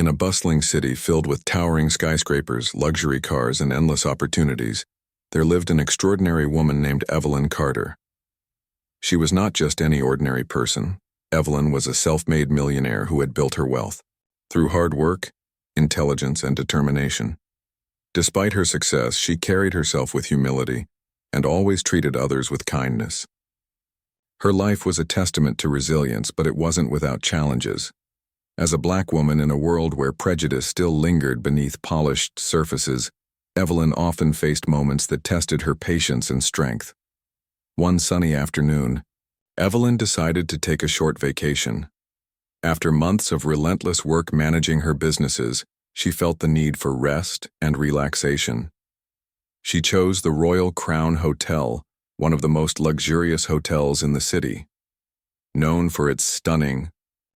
In a bustling city filled with towering skyscrapers, luxury cars, and endless opportunities, there lived an extraordinary woman named Evelyn Carter. She was not just any ordinary person. Evelyn was a self-made millionaire who had built her wealth through hard work, intelligence, and determination. Despite her success, she carried herself with humility and always treated others with kindness. Her life was a testament to resilience, but it wasn't without challenges. As a black woman in a world where prejudice still lingered beneath polished surfaces, Evelyn often faced moments that tested her patience and strength. One sunny afternoon, Evelyn decided to take a short vacation. After months of relentless work managing her businesses, she felt the need for rest and relaxation. She chose the Royal Crown Hotel, one of the most luxurious hotels in the city. Known for its stunning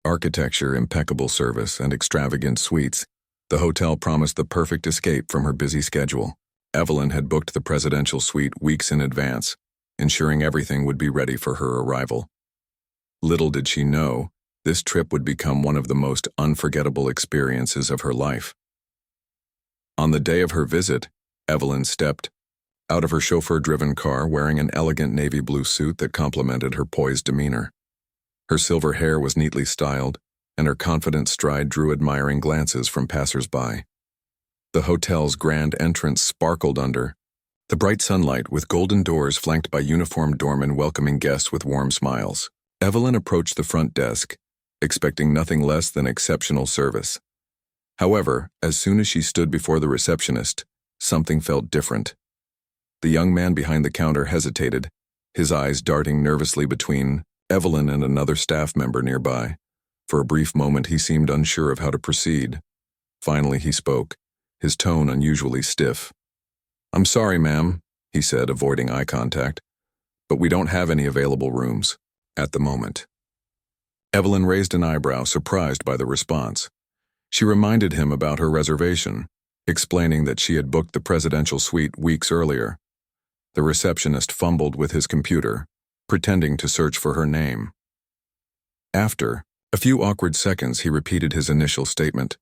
architecture, impeccable service, and extravagant suites, the hotel promised the perfect escape from her busy schedule. Evelyn had booked the presidential suite weeks in advance, ensuring everything would be ready for her arrival. Little did she know, this trip would become one of the most unforgettable experiences of her life. On the day of her visit, Evelyn stepped out of her chauffeur-driven car wearing an elegant navy blue suit that complemented her poised demeanor. Her silver hair was neatly styled, and her confident stride drew admiring glances from passers-by. The hotel's grand entrance sparkled under the bright sunlight, with golden doors flanked by uniformed doormen welcoming guests with warm smiles. Evelyn approached the front desk, expecting nothing less than exceptional service. However, as soon as she stood before the receptionist, something felt different. The young man behind the counter hesitated, his eyes darting nervously between Evelyn and another staff member nearby. For a brief moment he seemed unsure of how to proceed. Finally he spoke, his tone unusually stiff. "I'm sorry, ma'am," he said, avoiding eye contact, "but we don't have any available rooms at the moment." Evelyn raised an eyebrow, surprised by the response. She reminded him about her reservation, explaining that she had booked the presidential suite weeks earlier. The receptionist fumbled with his computer, pretending to search for her name. After a few awkward seconds, he repeated his initial statement.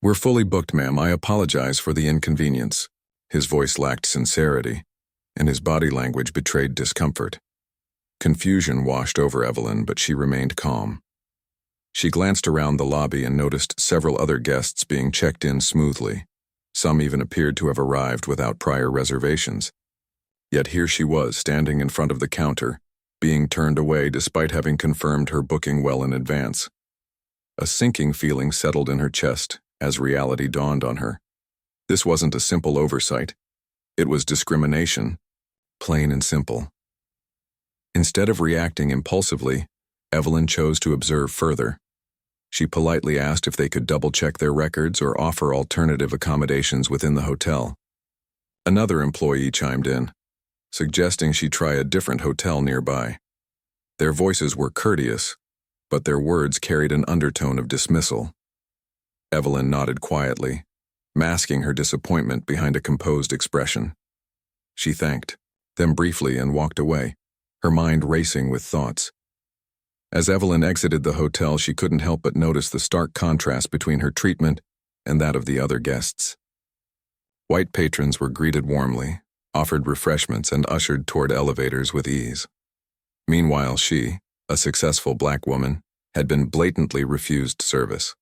"We're fully booked, ma'am. I apologize for the inconvenience." His voice lacked sincerity, and his body language betrayed discomfort. Confusion washed over Evelyn, but she remained calm. She glanced around the lobby and noticed several other guests being checked in smoothly. Some even appeared to have arrived without prior reservations. Yet here she was, standing in front of the counter, being turned away despite having confirmed her booking well in advance. A sinking feeling settled in her chest as reality dawned on her. This wasn't a simple oversight. It was discrimination, plain and simple. Instead of reacting impulsively, Evelyn chose to observe further. She politely asked if they could double-check their records or offer alternative accommodations within the hotel. Another employee chimed in, suggesting she try a different hotel nearby. Their voices were courteous, but their words carried an undertone of dismissal. Evelyn nodded quietly, masking her disappointment behind a composed expression. She thanked them briefly and walked away, her mind racing with thoughts. As Evelyn exited the hotel, she couldn't help but notice the stark contrast between her treatment and that of the other guests. White patrons were greeted warmly, offered refreshments, and ushered toward elevators with ease. Meanwhile, she, a successful black woman, had been blatantly refused service.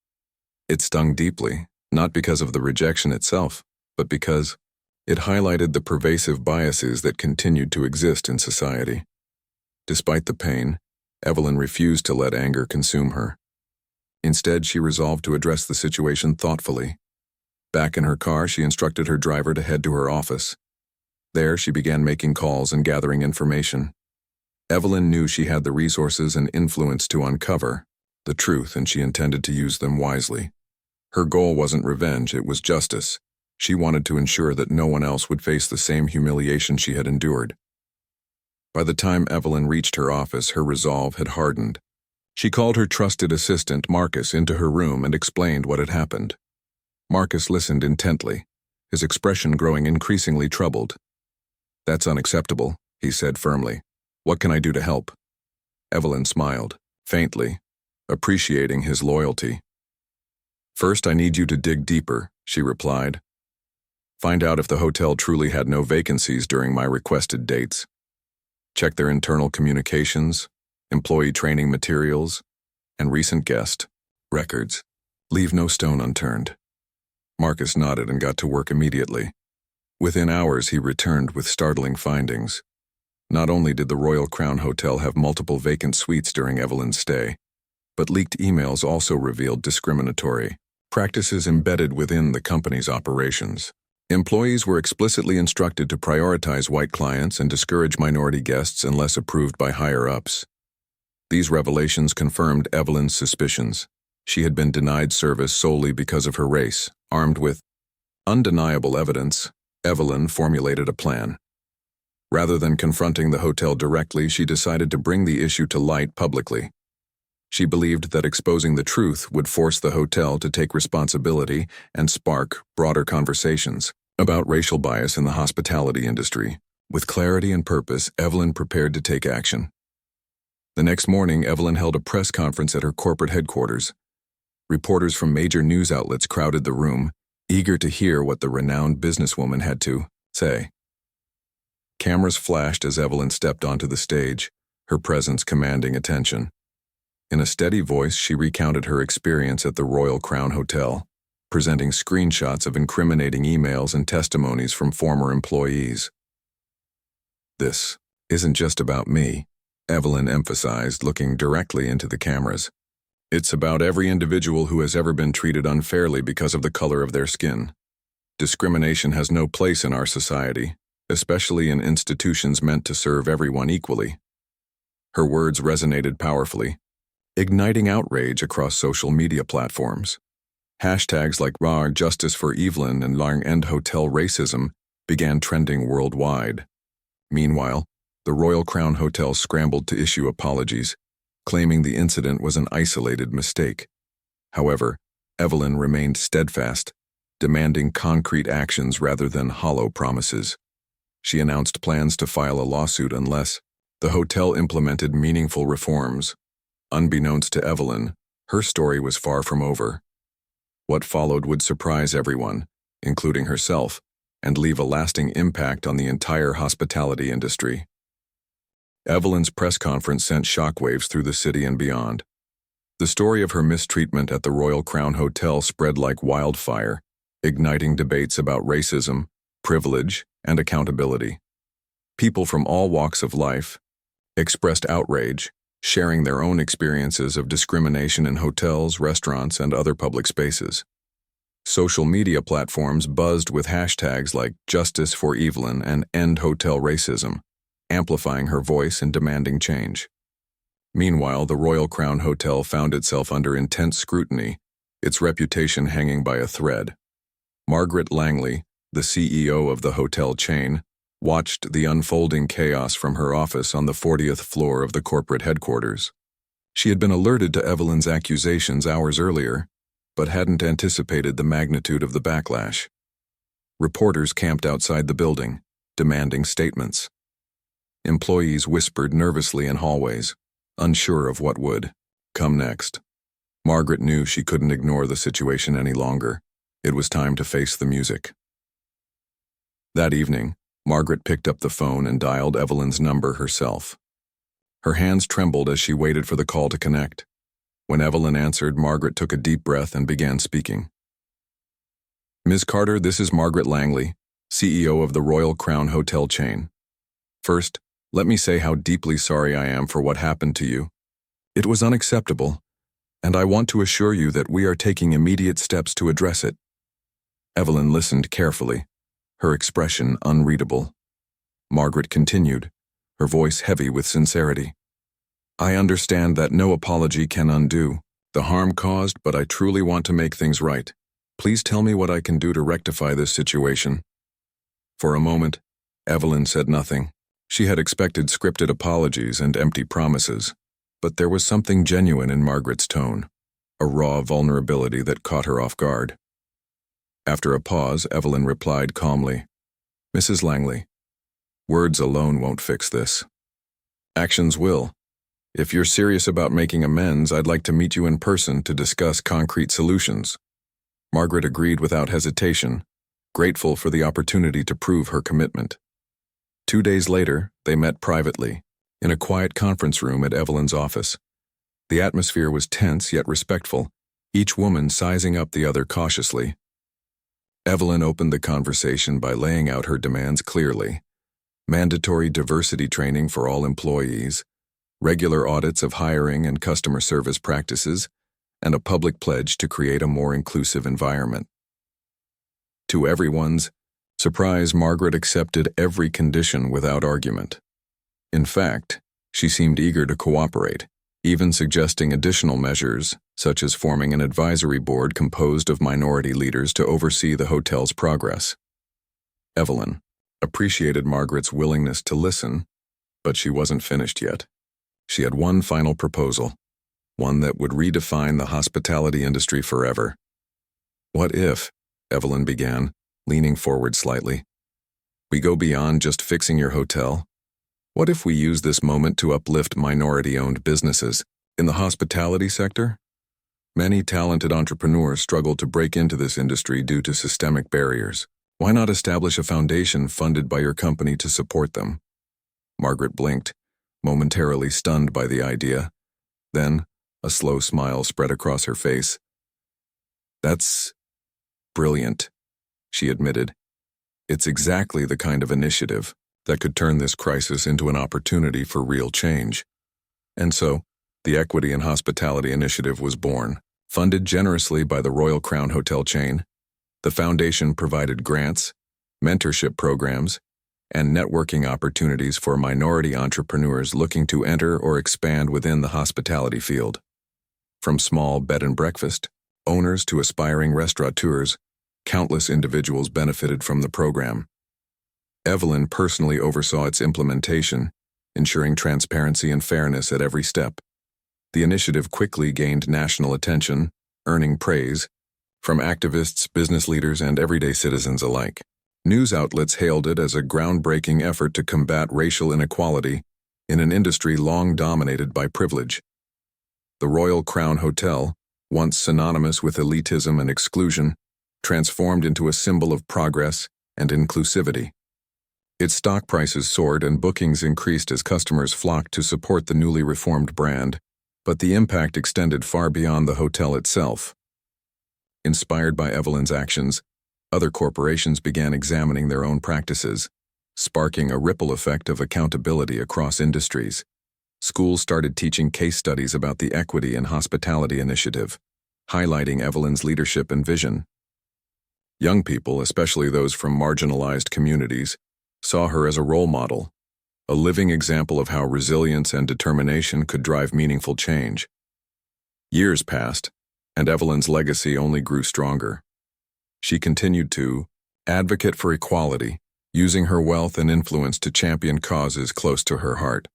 It stung deeply, not because of the rejection itself, but because it highlighted the pervasive biases that continued to exist in society. Despite the pain, Evelyn refused to let anger consume her. Instead, she resolved to address the situation thoughtfully. Back in her car, she instructed her driver to head to her office. There, she began making calls and gathering information. Evelyn knew she had the resources and influence to uncover the truth, and she intended to use them wisely. Her goal wasn't revenge, it was justice. She wanted to ensure that no one else would face the same humiliation she had endured. By the time Evelyn reached her office, her resolve had hardened. She called her trusted assistant, Marcus, into her room and explained what had happened. Marcus listened intently, his expression growing increasingly troubled. "That's unacceptable," he said firmly. "What can I do to help?" Evelyn smiled, faintly, appreciating his loyalty. "First, I need you to dig deeper," she replied. "Find out if the hotel truly had no vacancies during my requested dates. Check their internal communications, employee training materials, and recent guest records. Leave no stone unturned." Marcus nodded and got to work immediately. Within hours, he returned with startling findings. Not only did the Royal Crown Hotel have multiple vacant suites during Evelyn's stay, but leaked emails also revealed discriminatory practices embedded within the company's operations. Employees were explicitly instructed to prioritize white clients and discourage minority guests unless approved by higher-ups. These revelations confirmed Evelyn's suspicions. She had been denied service solely because of her race. Armed with undeniable evidence, Evelyn formulated a plan. Rather than confronting the hotel directly, she decided to bring the issue to light publicly. She believed that exposing the truth would force the hotel to take responsibility and spark broader conversations about racial bias in the hospitality industry. With clarity and purpose, Evelyn prepared to take action. The next morning, Evelyn held a press conference at her corporate headquarters. Reporters from major news outlets crowded the room, eager to hear what the renowned businesswoman had to say. Cameras flashed as Evelyn stepped onto the stage, her presence commanding attention. In a steady voice, she recounted her experience at the Royal Crown Hotel, presenting screenshots of incriminating emails and testimonies from former employees. "This isn't just about me," Evelyn emphasized, looking directly into the cameras. "It's about every individual who has ever been treated unfairly because of the color of their skin. Discrimination has no place in our society, especially in institutions meant to serve everyone equally." Her words resonated powerfully, igniting outrage across social media platforms. Hashtags like #Justice for Evelyn and #End Hotel Racism began trending worldwide. Meanwhile, the Royal Crown Hotel scrambled to issue apologies, claiming the incident was an isolated mistake. However, Evelyn remained steadfast, demanding concrete actions rather than hollow promises. She announced plans to file a lawsuit unless the hotel implemented meaningful reforms. Unbeknownst to Evelyn, her story was far from over. What followed would surprise everyone, including herself, and leave a lasting impact on the entire hospitality industry. Evelyn's press conference sent shockwaves through the city and beyond. The story of her mistreatment at the Royal Crown Hotel spread like wildfire, igniting debates about racism, privilege, and accountability. People from all walks of life expressed outrage, sharing their own experiences of discrimination in hotels, restaurants, and other public spaces. Social media platforms buzzed with hashtags like "Justice for Evelyn" and "End Hotel Racism," amplifying her voice and demanding change. Meanwhile, the Royal Crown Hotel found itself under intense scrutiny, its reputation hanging by a thread. Margaret Langley, the CEO of the hotel chain, watched the unfolding chaos from her office on the 40th floor of the corporate headquarters. She had been alerted to Evelyn's accusations hours earlier, but hadn't anticipated the magnitude of the backlash. Reporters camped outside the building, demanding statements. Employees whispered nervously in hallways, unsure of what would come next. Margaret knew she couldn't ignore the situation any longer. It was time to face the music. That evening, Margaret picked up the phone and dialed Evelyn's number herself. Her hands trembled as she waited for the call to connect. When Evelyn answered, Margaret took a deep breath and began speaking. "Ms. Carter, this is Margaret Langley, CEO of the Royal Crown Hotel chain. First, let me say how deeply sorry I am for what happened to you. It was unacceptable, and I want to assure you that we are taking immediate steps to address it." Evelyn listened carefully, her expression unreadable. Margaret continued, her voice heavy with sincerity. "I understand that no apology can undo the harm caused, but I truly want to make things right. Please tell me what I can do to rectify this situation." For a moment, Evelyn said nothing. She had expected scripted apologies and empty promises, but there was something genuine in Margaret's tone, a raw vulnerability that caught her off guard. After a pause, Evelyn replied calmly, "Mrs. Langley, words alone won't fix this. Actions will. If you're serious about making amends, I'd like to meet you in person to discuss concrete solutions." Margaret agreed without hesitation, grateful for the opportunity to prove her commitment. 2 days later, they met privately, in a quiet conference room at Evelyn's office. The atmosphere was tense yet respectful, each woman sizing up the other cautiously. Evelyn opened the conversation by laying out her demands clearly: mandatory diversity training for all employees, regular audits of hiring and customer service practices, and a public pledge to create a more inclusive environment. To everyone's surprise, Margaret accepted every condition without argument. In fact, she seemed eager to cooperate, even suggesting additional measures, such as forming an advisory board composed of minority leaders to oversee the hotel's progress. Evelyn appreciated Margaret's willingness to listen, but she wasn't finished yet. She had one final proposal, one that would redefine the hospitality industry forever. "What if," Evelyn began, leaning forward slightly, "we go beyond just fixing your hotel? What if we use this moment to uplift minority-owned businesses in the hospitality sector? Many talented entrepreneurs struggle to break into this industry due to systemic barriers. Why not establish a foundation funded by your company to support them?" Margaret blinked, momentarily stunned by the idea. Then, a slow smile spread across her face. "That's brilliant," she admitted. "It's exactly the kind of initiative that could turn this crisis into an opportunity for real change." And so, the Equity in Hospitality Initiative was born. Funded generously by the Royal Crown Hotel chain, the foundation provided grants, mentorship programs, and networking opportunities for minority entrepreneurs looking to enter or expand within the hospitality field. From small bed and breakfast owners to aspiring restaurateurs, countless individuals benefited from the program. Evelyn personally oversaw its implementation, ensuring transparency and fairness at every step. The initiative quickly gained national attention, earning praise from activists, business leaders, and everyday citizens alike. News outlets hailed it as a groundbreaking effort to combat racial inequality in an industry long dominated by privilege. The Royal Crown Hotel, once synonymous with elitism and exclusion, transformed into a symbol of progress and inclusivity. Its stock prices soared and bookings increased as customers flocked to support the newly reformed brand, but the impact extended far beyond the hotel itself. Inspired by Evelyn's actions, other corporations began examining their own practices, sparking a ripple effect of accountability across industries. Schools started teaching case studies about the Equity in Hospitality Initiative, highlighting Evelyn's leadership and vision. Young people, especially those from marginalized communities, saw her as a role model, a living example of how resilience and determination could drive meaningful change. Years passed, and Evelyn's legacy only grew stronger. She continued to advocate for equality, using her wealth and influence to champion causes close to her heart.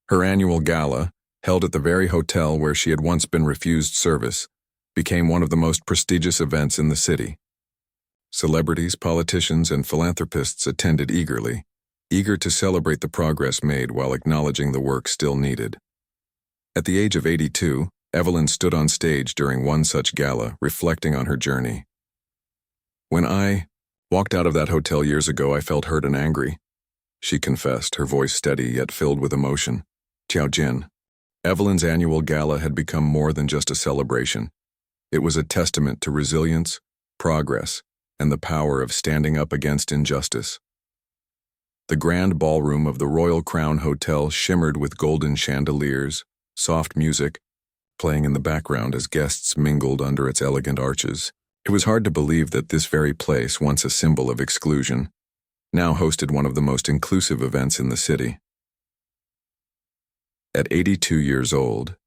Her annual gala, held at the very hotel where she had once been refused service, became one of the most prestigious events in the city. Celebrities, politicians, and philanthropists attended eagerly, eager to celebrate the progress made while acknowledging the work still needed. At the age of 82, Evelyn stood on stage during one such gala, reflecting on her journey. "When I walked out of that hotel years ago, I felt hurt and angry," she confessed, her voice steady yet filled with emotion. Ciao Jin. Evelyn's annual gala had become more than just a celebration. It was a testament to resilience, progress, and the power of standing up against injustice. The grand ballroom of the Royal Crown Hotel shimmered with golden chandeliers, soft music playing in the background as guests mingled under its elegant arches. It was hard to believe that this very place, once a symbol of exclusion, now hosted one of the most inclusive events in the city. At 82 years old,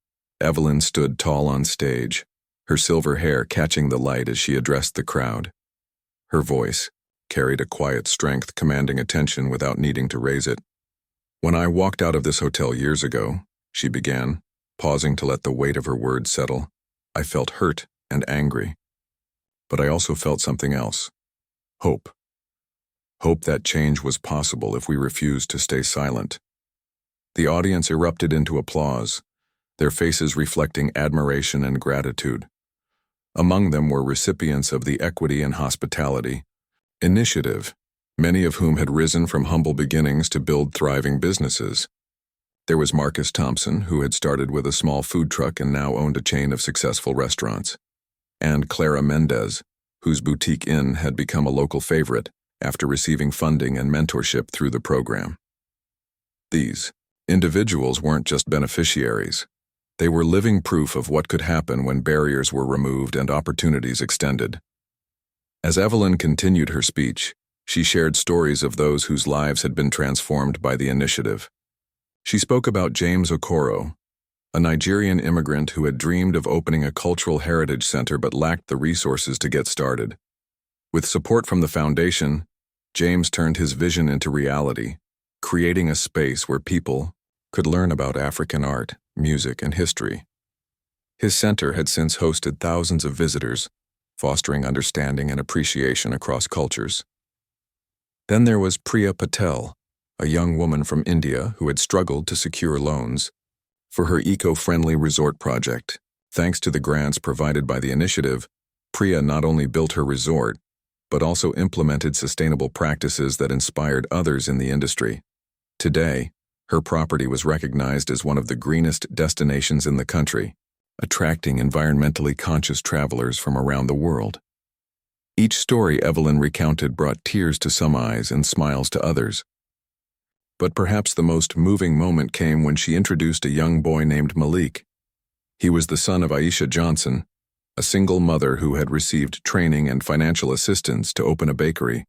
Evelyn stood tall on stage, her silver hair catching the light as she addressed the crowd. Her voice carried a quiet strength, commanding attention without needing to raise it. "When I walked out of this hotel years ago," she began, pausing to let the weight of her words settle, "I felt hurt and angry. But I also felt something else. Hope. Hope that change was possible if we refused to stay silent." The audience erupted into applause, their faces reflecting admiration and gratitude. Among them were recipients of the Equity and Hospitality Initiative, many of whom had risen from humble beginnings to build thriving businesses. There was Marcus Thompson, who had started with a small food truck and now owned a chain of successful restaurants, and Clara Mendez, whose boutique inn had become a local favorite after receiving funding and mentorship through the program. These individuals weren't just beneficiaries. They were living proof of what could happen when barriers were removed and opportunities extended. As Evelyn continued her speech, she shared stories of those whose lives had been transformed by the initiative. She spoke about James Okoro, a Nigerian immigrant who had dreamed of opening a cultural heritage center but lacked the resources to get started. With support from the foundation, James turned his vision into reality, creating a space where people could learn about African art, music, and history. His center had since hosted thousands of visitors, fostering understanding and appreciation across cultures. Then there was Priya Patel, a young woman from India who had struggled to secure loans for her eco-friendly resort project. Thanks to the grants provided by the initiative, Priya not only built her resort, but also implemented sustainable practices that inspired others in the industry. Today, her property was recognized as one of the greenest destinations in the country, attracting environmentally conscious travelers from around the world. Each story Evelyn recounted brought tears to some eyes and smiles to others. But perhaps the most moving moment came when she introduced a young boy named Malik. He was the son of Aisha Johnson, a single mother who had received training and financial assistance to open a bakery.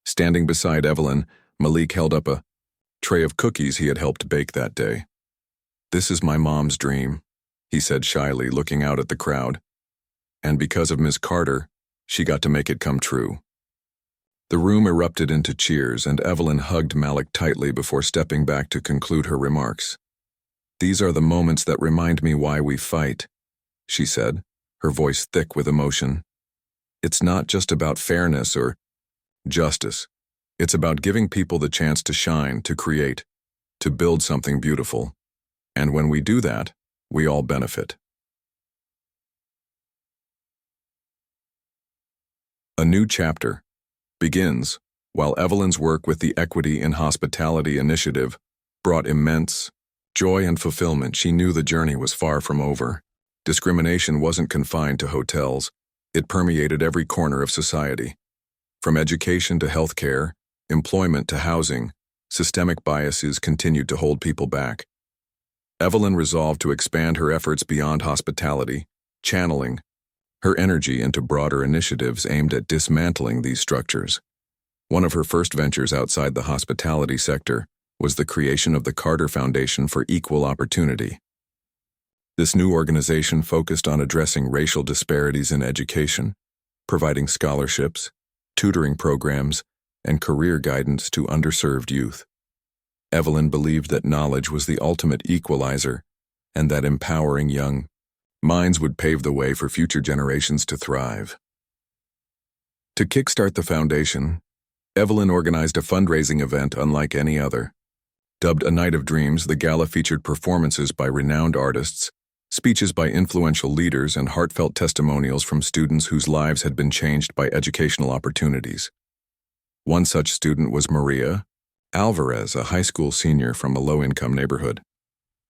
Standing beside Evelyn, Malik held up a tray of cookies he had helped bake that day. "This is my mom's dream," he said shyly, looking out at the crowd. "And because of Ms. Carter, she got to make it come true." The room erupted into cheers, and Evelyn hugged Malik tightly before stepping back to conclude her remarks. "These are the moments that remind me why we fight," she said, her voice thick with emotion. "It's not just about fairness or justice. It's about giving people the chance to shine, to create, to build something beautiful. And when we do that, we all benefit." A new chapter begins while Evelyn's work with the Equity in Hospitality Initiative brought immense joy and fulfillment. She knew the journey was far from over. Discrimination wasn't confined to hotels. It permeated every corner of society. From education to healthcare, employment to housing, systemic biases continued to hold people back. Evelyn resolved to expand her efforts beyond hospitality, channeling her energy into broader initiatives aimed at dismantling these structures. One of her first ventures outside the hospitality sector was the creation of the Carter Foundation for Equal Opportunity. This new organization focused on addressing racial disparities in education, providing scholarships, tutoring programs, and career guidance to underserved youth. Evelyn believed that knowledge was the ultimate equalizer and that empowering young minds would pave the way for future generations to thrive. To kickstart the foundation, Evelyn organized a fundraising event unlike any other. Dubbed A Night of Dreams, the gala featured performances by renowned artists, speeches by influential leaders, and heartfelt testimonials from students whose lives had been changed by educational opportunities. One such student was Maria Alvarez, a high school senior from a low-income neighborhood.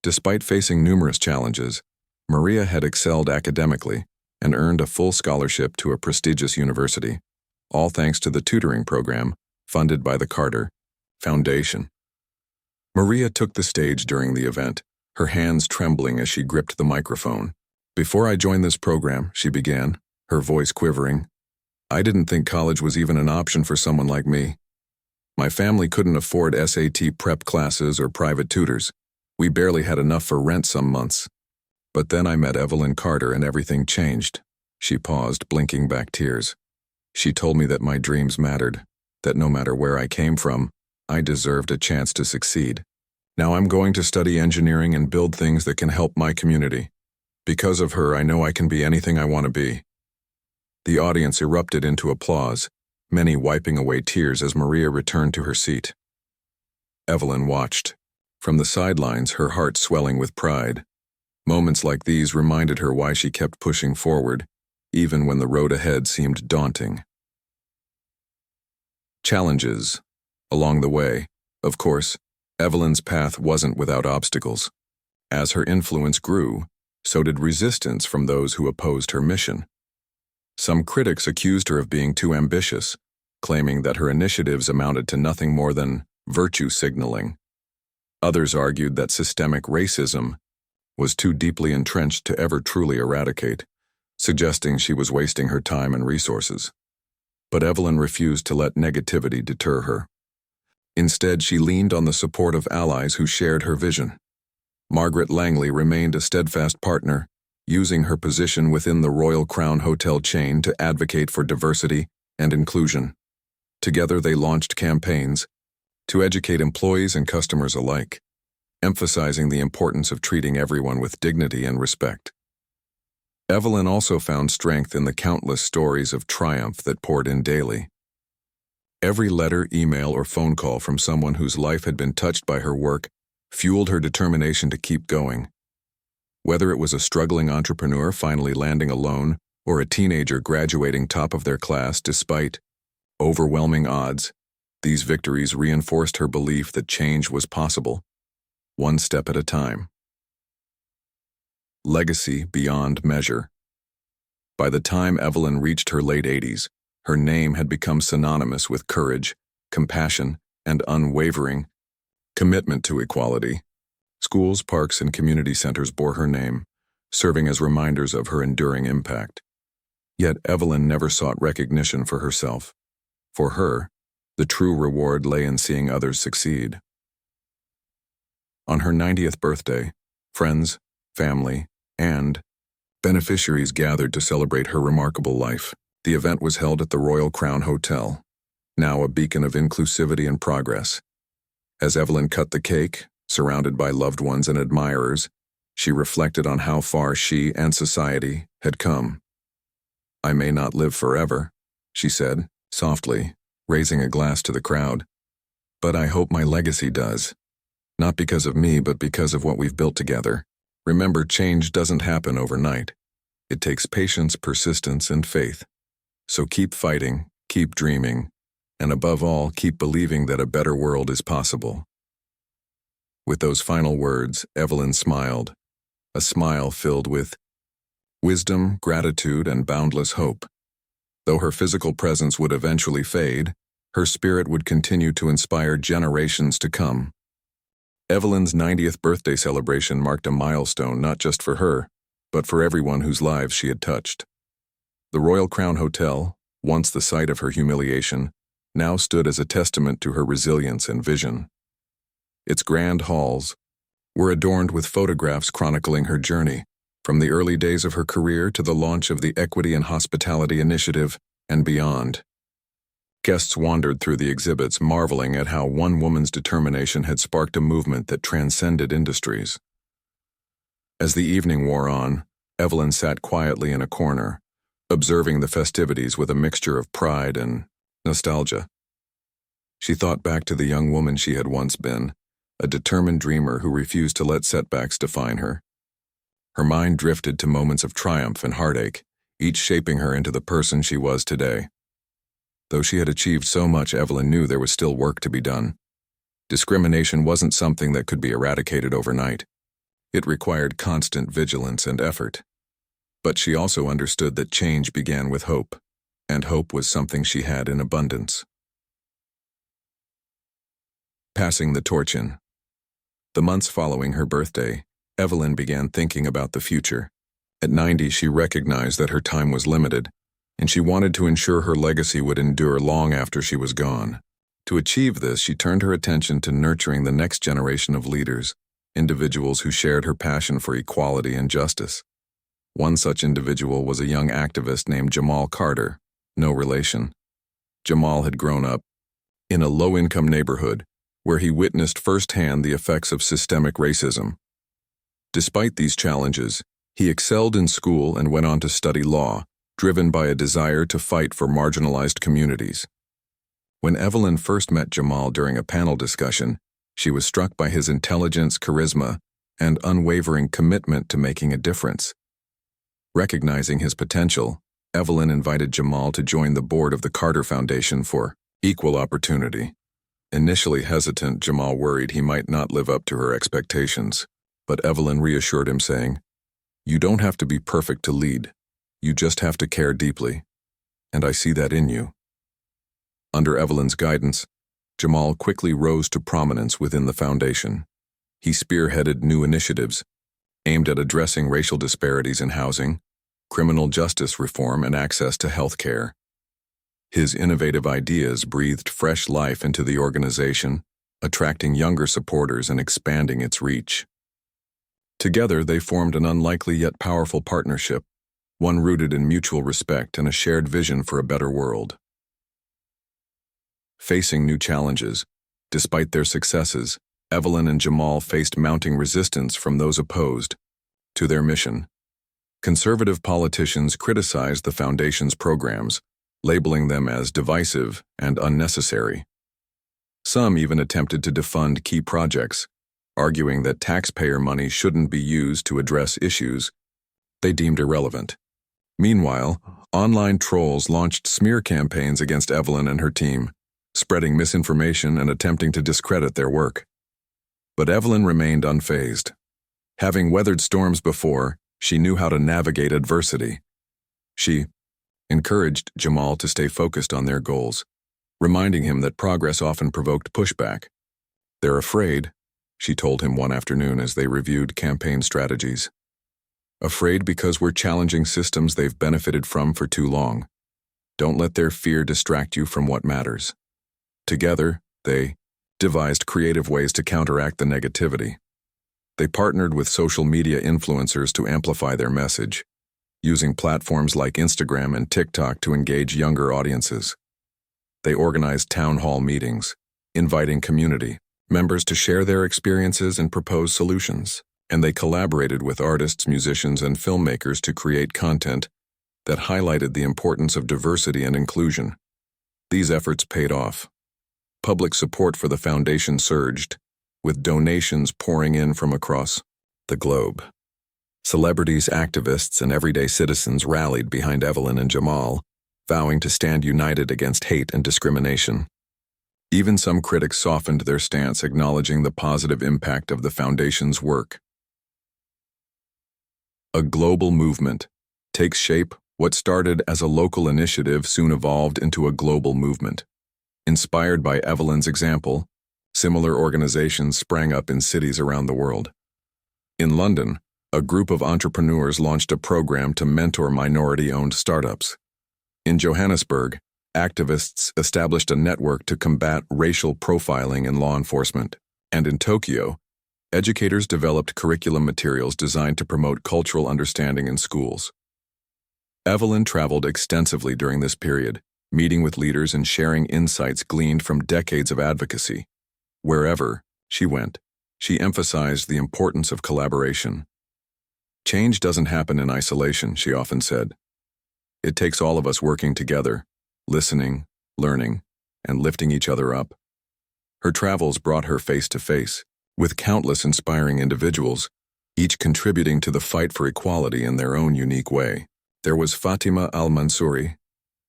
Despite facing numerous challenges, Maria had excelled academically and earned a full scholarship to a prestigious university, all thanks to the tutoring program funded by the Carter Foundation. Maria took the stage during the event, her hands trembling as she gripped the microphone. "Before I joined this program," she began, her voice quivering, "I didn't think college was even an option for someone like me. My family couldn't afford SAT prep classes or private tutors. We barely had enough for rent some months. But then I met Evelyn Carter and everything changed." She paused, blinking back tears. "She told me that my dreams mattered, that no matter where I came from, I deserved a chance to succeed. Now I'm going to study engineering and build things that can help my community. Because of her, I know I can be anything I want to be." The audience erupted into applause, many wiping away tears as Maria returned to her seat. Evelyn watched. From the sidelines, her heart swelling with pride. Moments like these reminded her why she kept pushing forward, even when the road ahead seemed daunting. Challenges. Along the way, of course, Evelyn's path wasn't without obstacles. As her influence grew, so did resistance from those who opposed her mission. Some critics accused her of being too ambitious, claiming that her initiatives amounted to nothing more than virtue signaling. Others argued that systemic racism was too deeply entrenched to ever truly eradicate, suggesting she was wasting her time and resources. But Evelyn refused to let negativity deter her. Instead, she leaned on the support of allies who shared her vision. Margaret Langley remained a steadfast partner, using her position within the Royal Crown Hotel chain to advocate for diversity and inclusion. Together, they launched campaigns to educate employees and customers alike, emphasizing the importance of treating everyone with dignity and respect. Evelyn also found strength in the countless stories of triumph that poured in daily. Every letter, email, or phone call from someone whose life had been touched by her work fueled her determination to keep going. Whether it was a struggling entrepreneur finally landing a loan or a teenager graduating top of their class despite overwhelming odds, these victories reinforced her belief that change was possible, one step at a time. Legacy beyond measure. By the time Evelyn reached her late 80s, her name had become synonymous with courage, compassion, and unwavering commitment to equality. Schools, parks, and community centers bore her name, serving as reminders of her enduring impact. Yet Evelyn never sought recognition for herself. For her, the true reward lay in seeing others succeed. On her 90th birthday, friends, family, and beneficiaries gathered to celebrate her remarkable life. The event was held at the Royal Crown Hotel, now a beacon of inclusivity and progress. As Evelyn cut the cake, surrounded by loved ones and admirers, she reflected on how far she and society had come. "I may not live forever," she said, softly, raising a glass to the crowd. "But I hope my legacy does. Not because of me, but because of what we've built together. Remember, change doesn't happen overnight. It takes patience, persistence, and faith. So keep fighting, keep dreaming, and above all, keep believing that a better world is possible." With those final words, Evelyn smiled, a smile filled with wisdom, gratitude, and boundless hope. Though her physical presence would eventually fade, her spirit would continue to inspire generations to come. Evelyn's 90th birthday celebration marked a milestone not just for her, but for everyone whose lives she had touched. The Royal Crown Hotel, once the site of her humiliation, now stood as a testament to her resilience and vision. Its grand halls were adorned with photographs chronicling her journey, from the early days of her career to the launch of the Equity and Hospitality Initiative and beyond. Guests wandered through the exhibits, marveling at how one woman's determination had sparked a movement that transcended industries. As the evening wore on, Evelyn sat quietly in a corner, observing the festivities with a mixture of pride and nostalgia. She thought back to the young woman she had once been, a determined dreamer who refused to let setbacks define her. Her mind drifted to moments of triumph and heartache, each shaping her into the person she was today. Though she had achieved so much, Evelyn knew there was still work to be done. Discrimination wasn't something that could be eradicated overnight. It required constant vigilance and effort. But she also understood that change began with hope, and hope was something she had in abundance. Passing the torch in. The months following her birthday, Evelyn began thinking about the future. At 90, she recognized that her time was limited, and she wanted to ensure her legacy would endure long after she was gone. To achieve this, she turned her attention to nurturing the next generation of leaders, individuals who shared her passion for equality and justice. One such individual was a young activist named Jamal Carter, no relation. Jamal had grown up in a low-income neighborhood where he witnessed firsthand the effects of systemic racism. Despite these challenges, he excelled in school and went on to study law, driven by a desire to fight for marginalized communities. When Evelyn first met Jamal during a panel discussion, she was struck by his intelligence, charisma, and unwavering commitment to making a difference. Recognizing his potential, Evelyn invited Jamal to join the board of the Carter Foundation for equal opportunity. Initially hesitant, Jamal worried he might not live up to her expectations, but Evelyn reassured him, saying, "You don't have to be perfect to lead. You just have to care deeply. And I see that in you." Under Evelyn's guidance, Jamal quickly rose to prominence within the foundation. He spearheaded new initiatives aimed at addressing racial disparities in housing, criminal justice reform, and access to health care. His innovative ideas breathed fresh life into the organization, attracting younger supporters and expanding its reach. Together, they formed an unlikely yet powerful partnership, one rooted in mutual respect and a shared vision for a better world. Facing new challenges, despite their successes, Evelyn and Jamal faced mounting resistance from those opposed to their mission. Conservative politicians criticized the foundation's programs, labeling them as divisive and unnecessary. Some even attempted to defund key projects, arguing that taxpayer money shouldn't be used to address issues they deemed irrelevant. Meanwhile, online trolls launched smear campaigns against Evelyn and her team, spreading misinformation and attempting to discredit their work. But Evelyn remained unfazed. Having weathered storms before, she knew how to navigate adversity. She encouraged Jamal to stay focused on their goals, reminding him that progress often provoked pushback. "They're afraid," she told him one afternoon as they reviewed campaign strategies. "Afraid because we're challenging systems they've benefited from for too long. Don't let their fear distract you from what matters." Together, they devised creative ways to counteract the negativity. They partnered with social media influencers to amplify their message, using platforms like Instagram and TikTok to engage younger audiences. They organized town hall meetings, inviting community members to share their experiences and propose solutions. And they collaborated with artists, musicians, and filmmakers to create content that highlighted the importance of diversity and inclusion. These efforts paid off. Public support for the foundation surged, with donations pouring in from across the globe. Celebrities, activists, and everyday citizens rallied behind Evelyn and Jamal, vowing to stand united against hate and discrimination. Even some critics softened their stance, acknowledging the positive impact of the foundation's work. A global movement takes shape. What started as a local initiative soon evolved into a global movement. Inspired by Evelyn's example, similar organizations sprang up in cities around the world. In London, a group of entrepreneurs launched a program to mentor minority-owned startups. In Johannesburg, activists established a network to combat racial profiling in law enforcement. And in Tokyo, educators developed curriculum materials designed to promote cultural understanding in schools. Evelyn traveled extensively during this period, meeting with leaders and sharing insights gleaned from decades of advocacy. Wherever she went, she emphasized the importance of collaboration. "Change doesn't happen in isolation," she often said. "It takes all of us working together, listening, learning, and lifting each other up." Her travels brought her face to face with countless inspiring individuals, each contributing to the fight for equality in their own unique way. There was Fatima Al-Mansouri,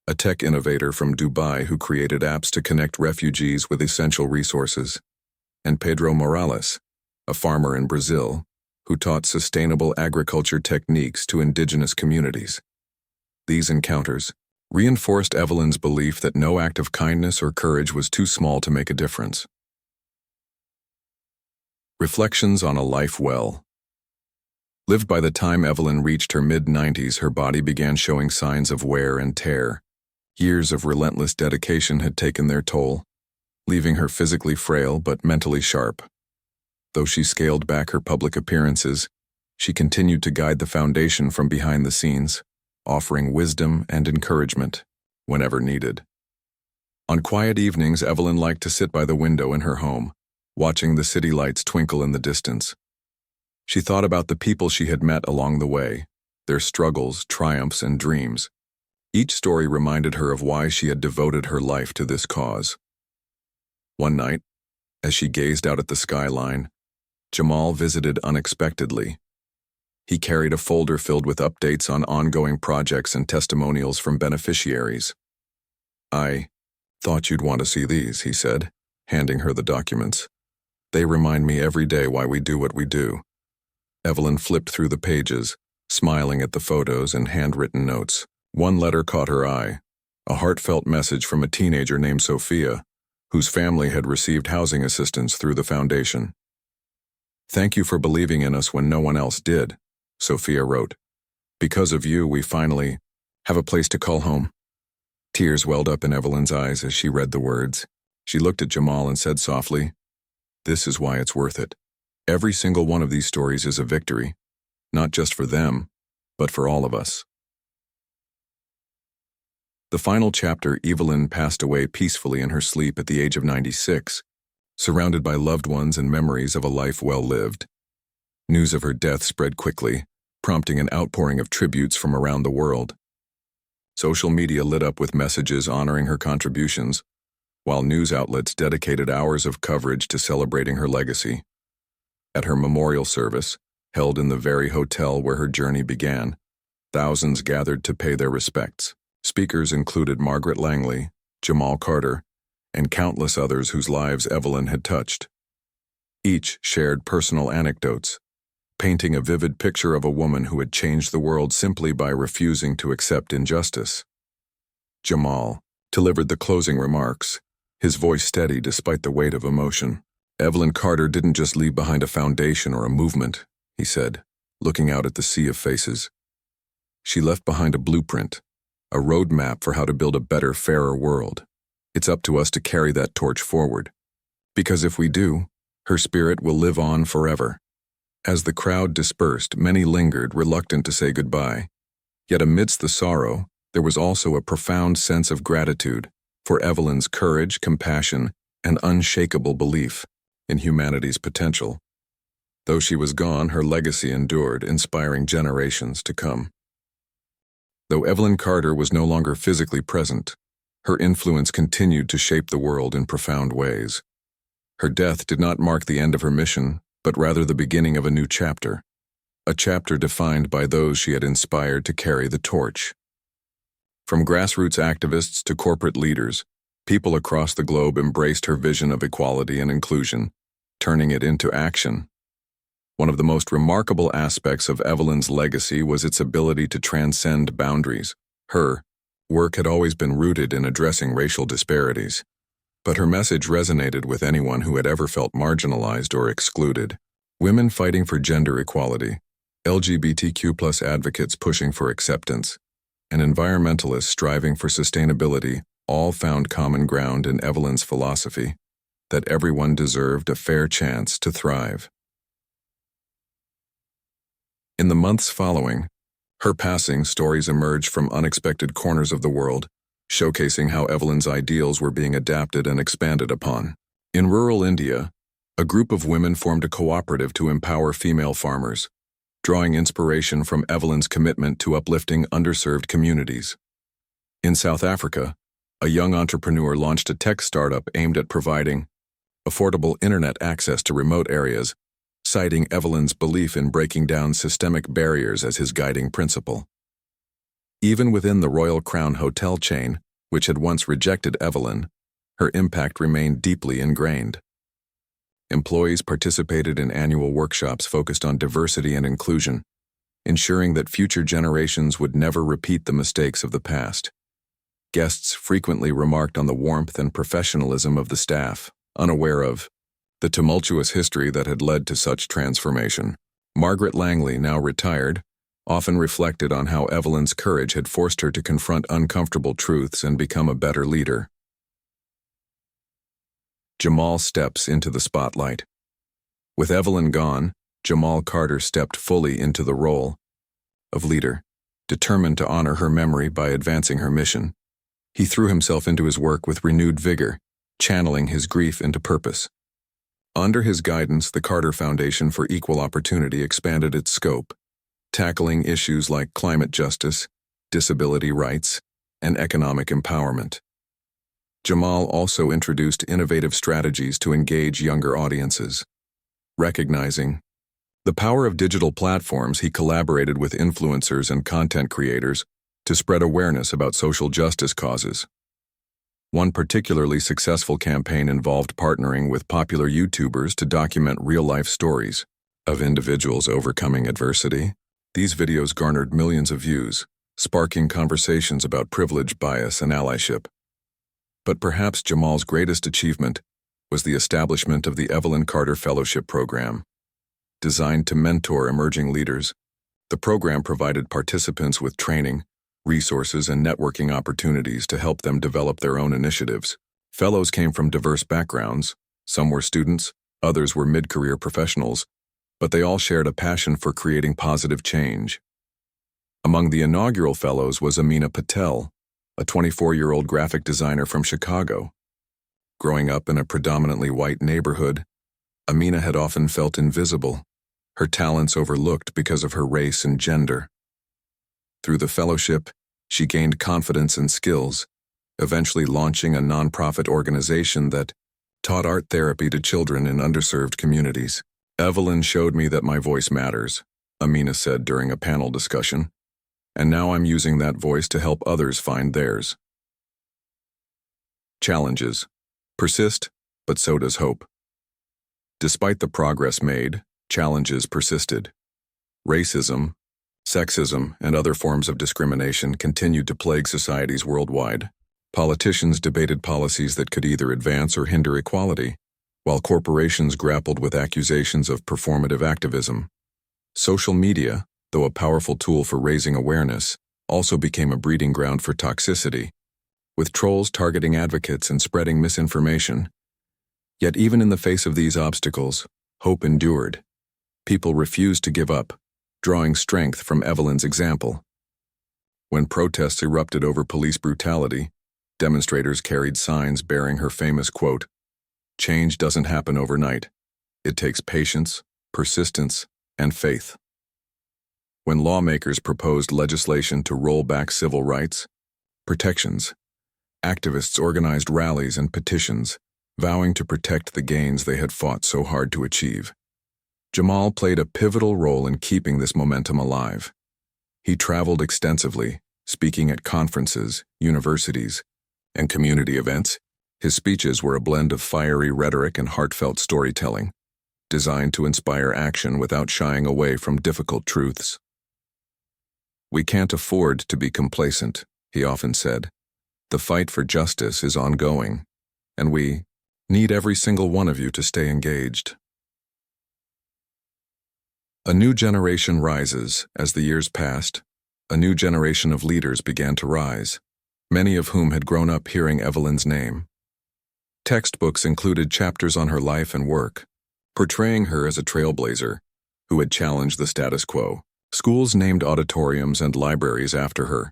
a tech innovator from Dubai who created apps to connect refugees with essential resources, and Pedro Morales, a farmer in Brazil, who taught sustainable agriculture techniques to indigenous communities. These encounters reinforced Evelyn's belief that no act of kindness or courage was too small to make a difference. Reflections on a life well lived. By the time Evelyn reached her mid-90s, her body began showing signs of wear and tear. Years of relentless dedication had taken their toll, leaving her physically frail but mentally sharp. Though she scaled back her public appearances, she continued to guide the foundation from behind the scenes, offering wisdom and encouragement whenever needed. On quiet evenings, Evelyn liked to sit by the window in her home, watching the city lights twinkle in the distance. She thought about the people she had met along the way, their struggles, triumphs, and dreams. Each story reminded her of why she had devoted her life to this cause. One night, as she gazed out at the skyline, Jamal visited unexpectedly. He carried a folder filled with updates on ongoing projects and testimonials from beneficiaries. "I thought you'd want to see these," he said, handing her the documents. "They remind me every day why we do what we do." Evelyn flipped through the pages, smiling at the photos and handwritten notes. One letter caught her eye, a heartfelt message from a teenager named Sophia, whose family had received housing assistance through the foundation. "Thank you for believing in us when no one else did," Sophia wrote. "Because of you, we finally have a place to call home." Tears welled up in Evelyn's eyes as she read the words. She looked at Jamal and said softly, "This is why it's worth it. Every single one of these stories is a victory, not just for them, but for all of us." The final chapter, Evelyn passed away peacefully in her sleep at the age of 96, surrounded by loved ones and memories of a life well lived. News of her death spread quickly, prompting an outpouring of tributes from around the world. Social media lit up with messages honoring her contributions, while news outlets dedicated hours of coverage to celebrating her legacy. At her memorial service, held in the very hotel where her journey began, thousands gathered to pay their respects. Speakers included Margaret Langley, Jamal Carter, and countless others whose lives Evelyn had touched. Each shared personal anecdotes, painting a vivid picture of a woman who had changed the world simply by refusing to accept injustice. Jamal delivered the closing remarks, his voice steady despite the weight of emotion. "Evelyn Carter didn't just leave behind a foundation or a movement," he said, looking out at the sea of faces. "She left behind a blueprint, a roadmap for how to build a better, fairer world. It's up to us to carry that torch forward. Because if we do, her spirit will live on forever." As the crowd dispersed, many lingered, reluctant to say goodbye. Yet amidst the sorrow, there was also a profound sense of gratitude for Evelyn's courage, compassion, and unshakable belief in humanity's potential. Though she was gone, her legacy endured, inspiring generations to come. Though Evelyn Carter was no longer physically present, her influence continued to shape the world in profound ways. Her death did not mark the end of her mission, but rather the beginning of a new chapter, a chapter defined by those she had inspired to carry the torch. From grassroots activists to corporate leaders, people across the globe embraced her vision of equality and inclusion, turning it into action. One of the most remarkable aspects of Evelyn's legacy was its ability to transcend boundaries. Her work had always been rooted in addressing racial disparities, but her message resonated with anyone who had ever felt marginalized or excluded. Women fighting for gender equality, LGBTQ+ advocates pushing for acceptance, and environmentalists striving for sustainability all found common ground in Evelyn's philosophy that everyone deserved a fair chance to thrive. In the months following her passing, stories emerged from unexpected corners of the world, showcasing how Evelyn's ideals were being adapted and expanded upon. In rural India, a group of women formed a cooperative to empower female farmers, drawing inspiration from Evelyn's commitment to uplifting underserved communities. In South Africa, a young entrepreneur launched a tech startup aimed at providing affordable internet access to remote areas, citing Evelyn's belief in breaking down systemic barriers as his guiding principle. Even within the Royal Crown hotel chain, which had once rejected Evelyn, her impact remained deeply ingrained. Employees participated in annual workshops focused on diversity and inclusion, ensuring that future generations would never repeat the mistakes of the past. Guests frequently remarked on the warmth and professionalism of the staff, unaware of the tumultuous history that had led to such transformation. Margaret Langley, now retired, often reflected on how Evelyn's courage had forced her to confront uncomfortable truths and become a better leader. Jamal steps into the spotlight. With Evelyn gone, Jamal Carter stepped fully into the role of leader, determined to honor her memory by advancing her mission. He threw himself into his work with renewed vigor, channeling his grief into purpose. Under his guidance, the Carter Foundation for Equal Opportunity expanded its scope, tackling issues like climate justice, disability rights, and economic empowerment. Jamal also introduced innovative strategies to engage younger audiences, recognizing The power of digital platforms, he collaborated with influencers and content creators to spread awareness about social justice causes. One particularly successful campaign involved partnering with popular YouTubers to document real-life stories of individuals overcoming adversity. These videos garnered millions of views, sparking conversations about privilege, bias, and allyship. But perhaps Jamal's greatest achievement was the establishment of the Evelyn Carter Fellowship Program. Designed to mentor emerging leaders, the program provided participants with training, resources, and networking opportunities to help them develop their own initiatives. Fellows came from diverse backgrounds. Some were students, others were mid-career professionals, but they all shared a passion for creating positive change. Among the inaugural fellows was Amina Patel, a 24-year-old graphic designer from Chicago. Growing up in a predominantly white neighborhood, Amina had often felt invisible, her talents overlooked because of her race and gender. Through the fellowship, she gained confidence and skills, eventually launching a nonprofit organization that taught art therapy to children in underserved communities. "Evelyn showed me that my voice matters," Amina said during a panel discussion, "and now I'm using that voice to help others find theirs." Challenges persist, but so does hope. Despite the progress made, challenges persisted. Racism, sexism, and other forms of discrimination continued to plague societies worldwide. Politicians debated policies that could either advance or hinder equality, while corporations grappled with accusations of performative activism. Social media, though a powerful tool for raising awareness, also became a breeding ground for toxicity, with trolls targeting advocates and spreading misinformation. Yet even in the face of these obstacles, hope endured. People refused to give up, drawing strength from Evelyn's example. When protests erupted over police brutality, demonstrators carried signs bearing her famous quote, "Change doesn't happen overnight. It takes patience, persistence, and faith." When lawmakers proposed legislation to roll back civil rights protections, activists organized rallies and petitions, vowing to protect the gains they had fought so hard to achieve. Jamal played a pivotal role in keeping this momentum alive. He traveled extensively, speaking at conferences, universities, and community events. His speeches were a blend of fiery rhetoric and heartfelt storytelling, designed to inspire action without shying away from difficult truths. "We can't afford to be complacent," he often said. "The fight for justice is ongoing, and we need every single one of you to stay engaged." A new generation rises. As the years passed, a new generation of leaders began to rise, many of whom had grown up hearing Evelyn's name. Textbooks included chapters on her life and work, portraying her as a trailblazer who had challenged the status quo. Schools named auditoriums and libraries after her,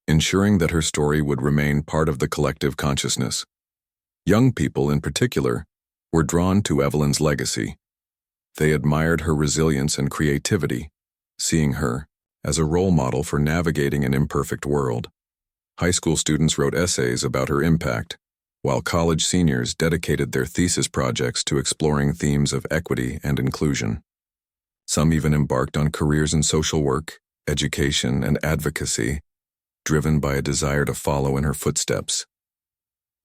ensuring that her story would remain part of the collective consciousness. Young people, in particular, were drawn to Evelyn's legacy. They admired her resilience and creativity, seeing her as a role model for navigating an imperfect world. High school students wrote essays about her impact, while college seniors dedicated their thesis projects to exploring themes of equity and inclusion. Some even embarked on careers in social work, education, and advocacy, driven by a desire to follow in her footsteps.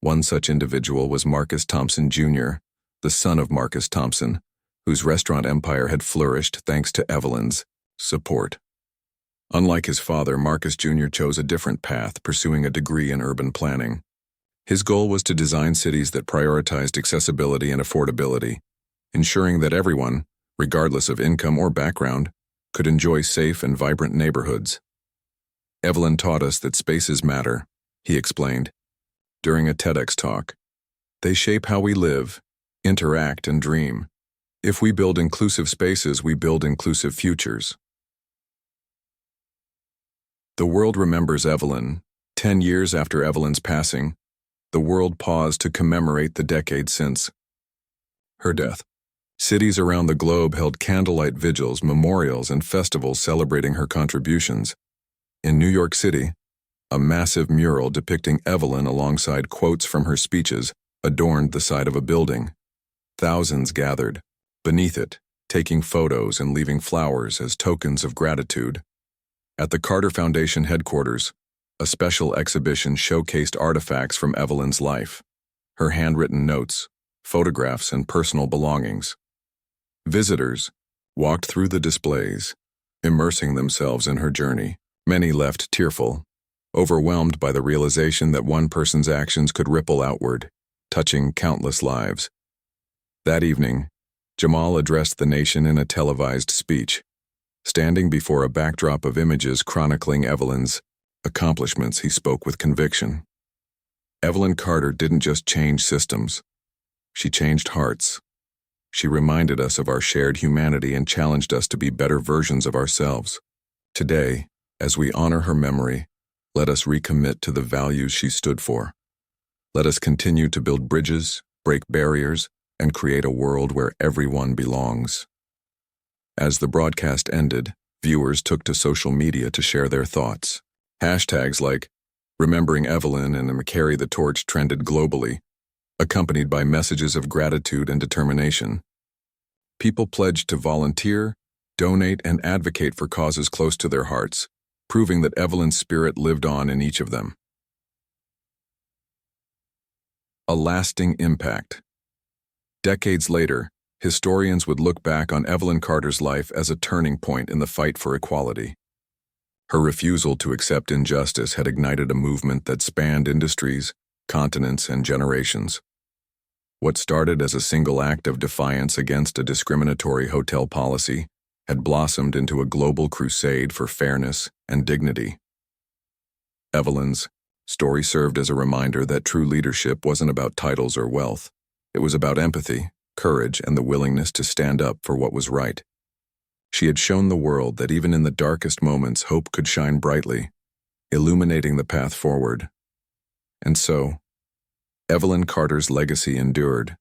One such individual was Marcus Thompson Jr., the son of Marcus Thompson, whose restaurant empire had flourished thanks to Evelyn's support. Unlike his father, Marcus Jr. chose a different path, pursuing a degree in urban planning. His goal was to design cities that prioritized accessibility and affordability, ensuring that everyone, regardless of income or background, could enjoy safe and vibrant neighborhoods. "Evelyn taught us that spaces matter," he explained during a TEDx talk. "They shape how we live, interact, and dream. If we build inclusive spaces, we build inclusive futures." The world remembers Evelyn. 10 years after Evelyn's passing, the world paused to commemorate the decade since her death. Cities around the globe held candlelight vigils, memorials, and festivals celebrating her contributions. In New York City, a massive mural depicting Evelyn alongside quotes from her speeches adorned the side of a building. Thousands gathered. Beneath it, taking photos and leaving flowers as tokens of gratitude. At the Carter Foundation headquarters, a special exhibition showcased artifacts from Evelyn's life, her handwritten notes, photographs, and personal belongings. Visitors walked through the displays, immersing themselves in her journey. Many left tearful, overwhelmed by the realization that one person's actions could ripple outward, touching countless lives. That evening, Jamal addressed the nation in a televised speech, standing before a backdrop of images chronicling Evelyn's accomplishments. He spoke with conviction. Evelyn Carter didn't just change systems. She changed hearts. She reminded us of our shared humanity and challenged us to be better versions of ourselves. Today, as we honor her memory, let us recommit to the values she stood for. Let us continue to build bridges, break barriers, and create a world where everyone belongs. As the broadcast ended, viewers took to social media to share their thoughts. Hashtags like "Remembering Evelyn" and "Carry the Torch" trended globally, accompanied by messages of gratitude and determination. People pledged to volunteer, donate, and advocate for causes close to their hearts, proving that Evelyn's spirit lived on in each of them. A lasting impact. Decades later, historians would look back on Evelyn Carter's life as a turning point in the fight for equality. Her refusal to accept injustice had ignited a movement that spanned industries, continents, and generations. What started as a single act of defiance against a discriminatory hotel policy had blossomed into a global crusade for fairness and dignity. Evelyn's story served as a reminder that true leadership wasn't about titles or wealth. It was about empathy, courage, and the willingness to stand up for what was right. She had shown the world that even in the darkest moments, hope could shine brightly, illuminating the path forward. And so, Evelyn Carter's legacy endured,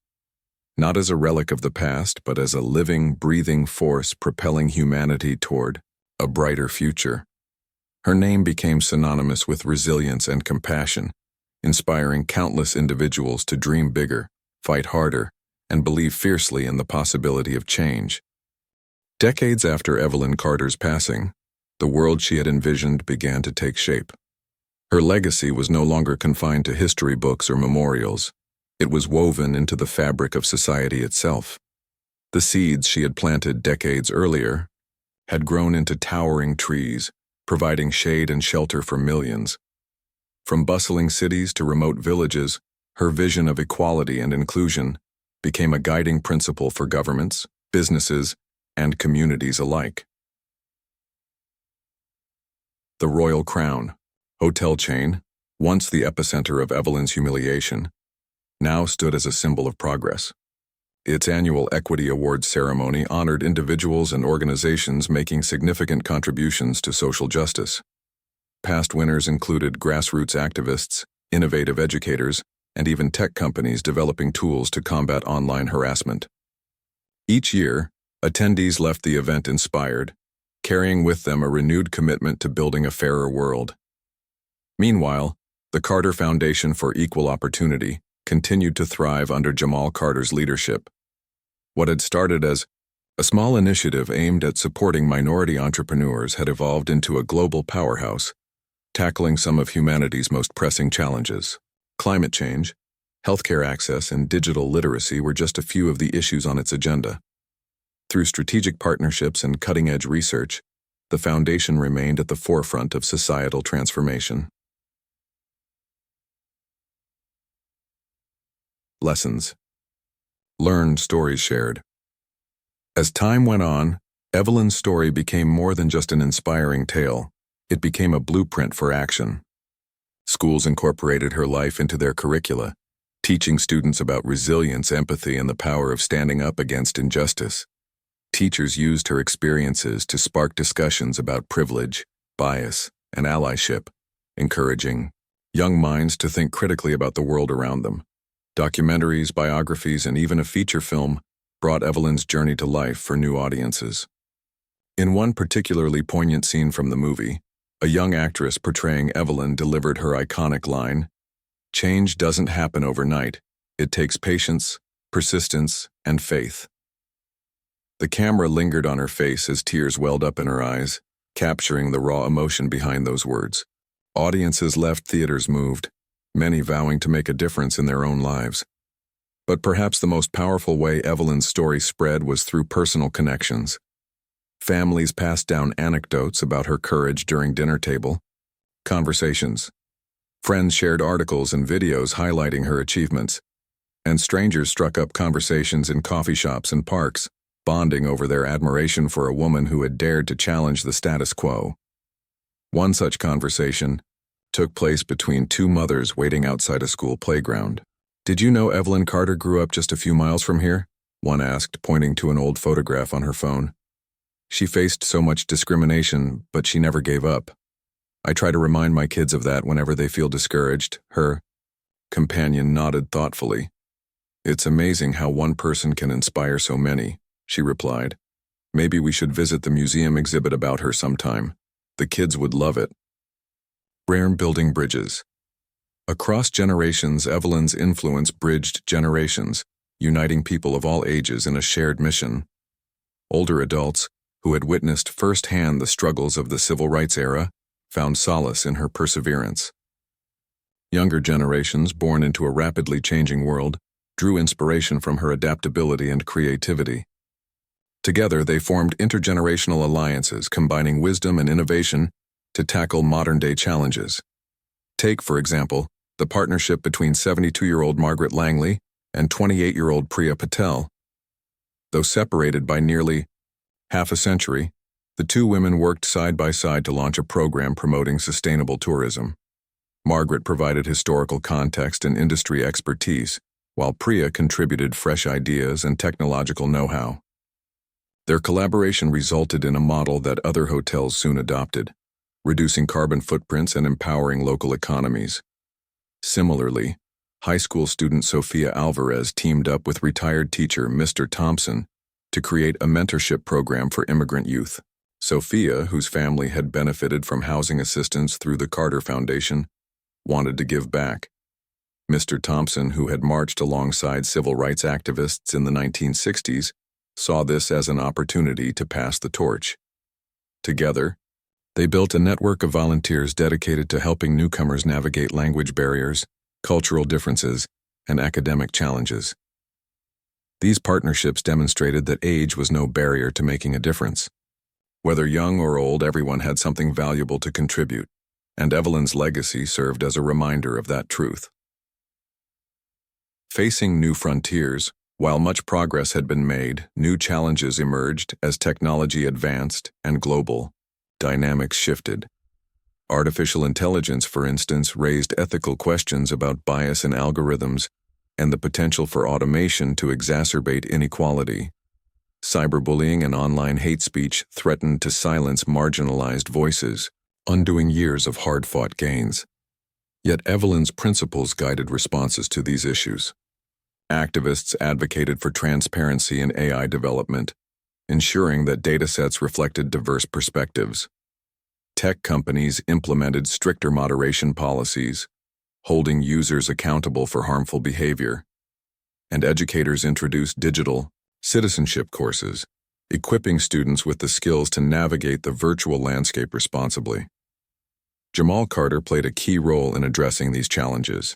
not as a relic of the past, but as a living, breathing force propelling humanity toward a brighter future. Her name became synonymous with resilience and compassion, inspiring countless individuals to dream bigger, fight harder, and believe fiercely in the possibility of change. Decades after Evelyn Carter's passing, the world she had envisioned began to take shape. Her legacy was no longer confined to history books or memorials. It was woven into the fabric of society itself. The seeds she had planted decades earlier had grown into towering trees, providing shade and shelter for millions. From bustling cities to remote villages, her vision of equality and inclusion became a guiding principle for governments, businesses, and communities alike. The Royal Crown hotel chain, once the epicenter of Evelyn's humiliation, now stood as a symbol of progress. Its annual Equity Awards ceremony honored individuals and organizations making significant contributions to social justice. Past winners included grassroots activists, innovative educators, and even tech companies developing tools to combat online harassment. Each year, attendees left the event inspired, carrying with them a renewed commitment to building a fairer world. Meanwhile, the Carter Foundation for Equal Opportunity continued to thrive under Jamal Carter's leadership. What had started as a small initiative aimed at supporting minority entrepreneurs had evolved into a global powerhouse, tackling some of humanity's most pressing challenges. Climate change, healthcare access, and digital literacy were just a few of the issues on its agenda. Through strategic partnerships and cutting-edge research, the foundation remained at the forefront of societal transformation. Lessons. Learned, stories shared. As time went on, Evelyn's story became more than just an inspiring tale. It became a blueprint for action. Schools incorporated her life into their curricula, teaching students about resilience, empathy, and the power of standing up against injustice. Teachers used her experiences to spark discussions about privilege, bias, and allyship, encouraging young minds to think critically about the world around them. Documentaries, biographies, and even a feature film brought Evelyn's journey to life for new audiences. In one particularly poignant scene from the movie, a young actress portraying Evelyn delivered her iconic line, "Change doesn't happen overnight. It takes patience, persistence, and faith." The camera lingered on her face as tears welled up in her eyes, capturing the raw emotion behind those words. Audiences left theaters moved, many vowing to make a difference in their own lives. But perhaps the most powerful way Evelyn's story spread was through personal connections. Families passed down anecdotes about her courage during dinner table conversations. Friends shared articles and videos highlighting her achievements, and strangers struck up conversations in coffee shops and parks, bonding over their admiration for a woman who had dared to challenge the status quo. One such conversation took place between two mothers waiting outside a school playground. "Did you know Evelyn Carter grew up just a few miles from here?" one asked, pointing to an old photograph on her phone. "She faced so much discrimination, but she never gave up. I try to remind my kids of that whenever they feel discouraged." Her companion nodded thoughtfully. "It's amazing how one person can inspire so many," she replied. "Maybe we should visit the museum exhibit about her sometime. The kids would love it." Rare building bridges. Across generations, Evelyn's influence bridged generations, uniting people of all ages in a shared mission. Older adults, who had witnessed firsthand the struggles of the civil rights era, found solace in her perseverance. Younger generations, born into a rapidly changing world, drew inspiration from her adaptability and creativity. Together, they formed intergenerational alliances, combining wisdom and innovation to tackle modern-day challenges. Take, for example, the partnership between 72-year-old Margaret Langley and 28-year-old Priya Patel. Though separated by nearly half a century, the two women worked side by side to launch a program promoting sustainable tourism. Margaret provided historical context and industry expertise, while Priya contributed fresh ideas and technological know-how. Their collaboration resulted in a model that other hotels soon adopted, reducing carbon footprints and empowering local economies. Similarly, high school student Sophia Alvarez teamed up with retired teacher Mr. Thompson to create a mentorship program for immigrant youth. Sophia, whose family had benefited from housing assistance through the Carter Foundation, wanted to give back. Mr. Thompson, who had marched alongside civil rights activists in the 1960s, saw this as an opportunity to pass the torch. Together, they built a network of volunteers dedicated to helping newcomers navigate language barriers, cultural differences, and academic challenges. These partnerships demonstrated that age was no barrier to making a difference. Whether young or old, everyone had something valuable to contribute, and Evelyn's legacy served as a reminder of that truth. Facing new frontiers, while much progress had been made, new challenges emerged as technology advanced and global dynamics shifted. Artificial intelligence, for instance, raised ethical questions about bias in algorithms and the potential for automation to exacerbate inequality. Cyberbullying and online hate speech threatened to silence marginalized voices, undoing years of hard-fought gains. Yet Evelyn's principles guided responses to these issues. Activists advocated for transparency in AI development, ensuring that datasets reflected diverse perspectives. Tech companies implemented stricter moderation policies, holding users accountable for harmful behavior. And educators introduced digital citizenship courses, equipping students with the skills to navigate the virtual landscape responsibly. Jamal Carter played a key role in addressing these challenges.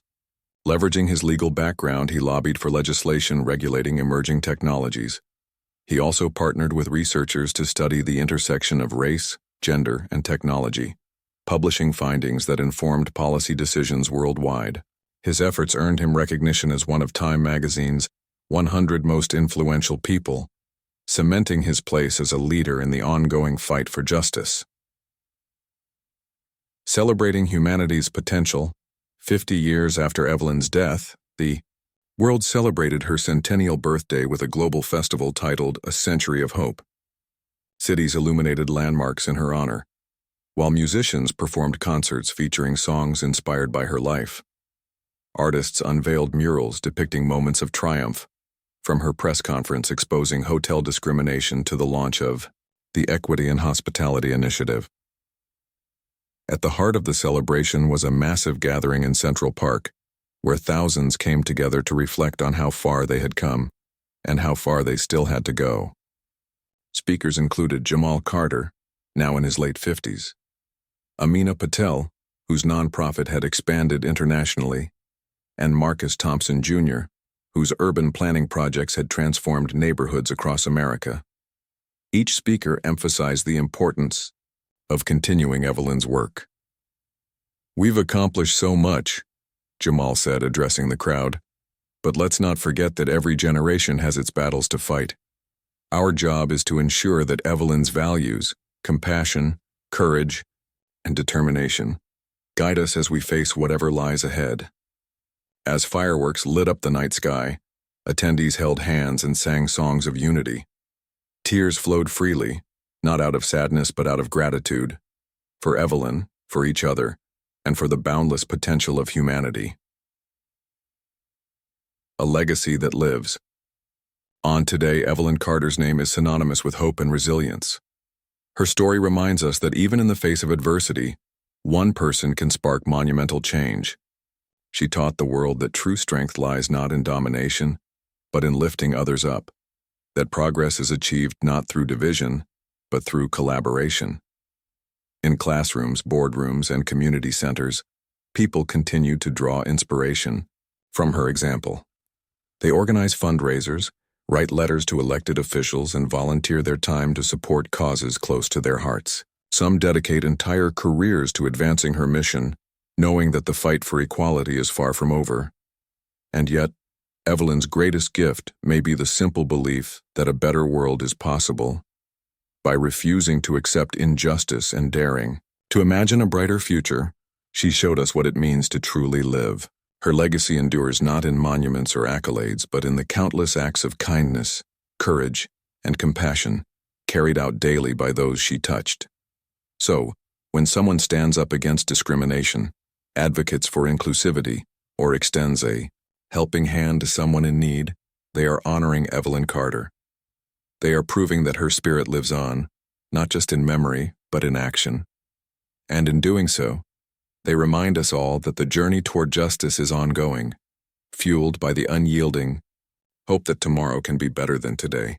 Leveraging his legal background, he lobbied for legislation regulating emerging technologies. He also partnered with researchers to study the intersection of race, gender, and technology, publishing findings that informed policy decisions worldwide. His efforts earned him recognition as one of Time magazine's 100 most influential people, cementing his place as a leader in the ongoing fight for justice. Celebrating humanity's potential, 50 years after Evelyn's death, the world celebrated her centennial birthday with a global festival titled A Century of Hope. Cities illuminated landmarks in her honor, while musicians performed concerts featuring songs inspired by her life. Artists unveiled murals depicting moments of triumph, from her press conference exposing hotel discrimination to the launch of the Equity and Hospitality Initiative. At the heart of the celebration was a massive gathering in Central Park, where thousands came together to reflect on how far they had come and how far they still had to go. Speakers included Jamal Carter, now in his late 50s, Amina Patel, whose nonprofit had expanded internationally, and Marcus Thompson Jr., whose urban planning projects had transformed neighborhoods across America. Each speaker emphasized the importance of continuing Evelyn's work. "We've accomplished so much," Jamal said, addressing the crowd, "but let's not forget that every generation has its battles to fight. Our job is to ensure that Evelyn's values, compassion, courage, and determination guide us as we face whatever lies ahead." As fireworks lit up the night sky, attendees held hands and sang songs of unity. Tears flowed freely, not out of sadness but out of gratitude, for Evelyn, for each other, and for the boundless potential of humanity. A legacy that lives. On today, Evelyn Carter's name is synonymous with hope and resilience. Her story reminds us that even in the face of adversity, one person can spark monumental change. She taught the world that true strength lies not in domination, but in lifting others up, that progress is achieved not through division, but through collaboration. In classrooms, boardrooms, and community centers, people continue to draw inspiration from her example. They organize fundraisers, write letters to elected officials, and volunteer their time to support causes close to their hearts. Some dedicate entire careers to advancing her mission, knowing that the fight for equality is far from over. And yet, Evelyn's greatest gift may be the simple belief that a better world is possible. By refusing to accept injustice and daring to imagine a brighter future, she showed us what it means to truly live. Her legacy endures not in monuments or accolades, but in the countless acts of kindness, courage, and compassion carried out daily by those she touched. So, when someone stands up against discrimination, advocates for inclusivity, or extends a helping hand to someone in need, they are honoring Evelyn Carter. They are proving that her spirit lives on, not just in memory, but in action. And in doing so, they remind us all that the journey toward justice is ongoing, fueled by the unyielding hope that tomorrow can be better than today.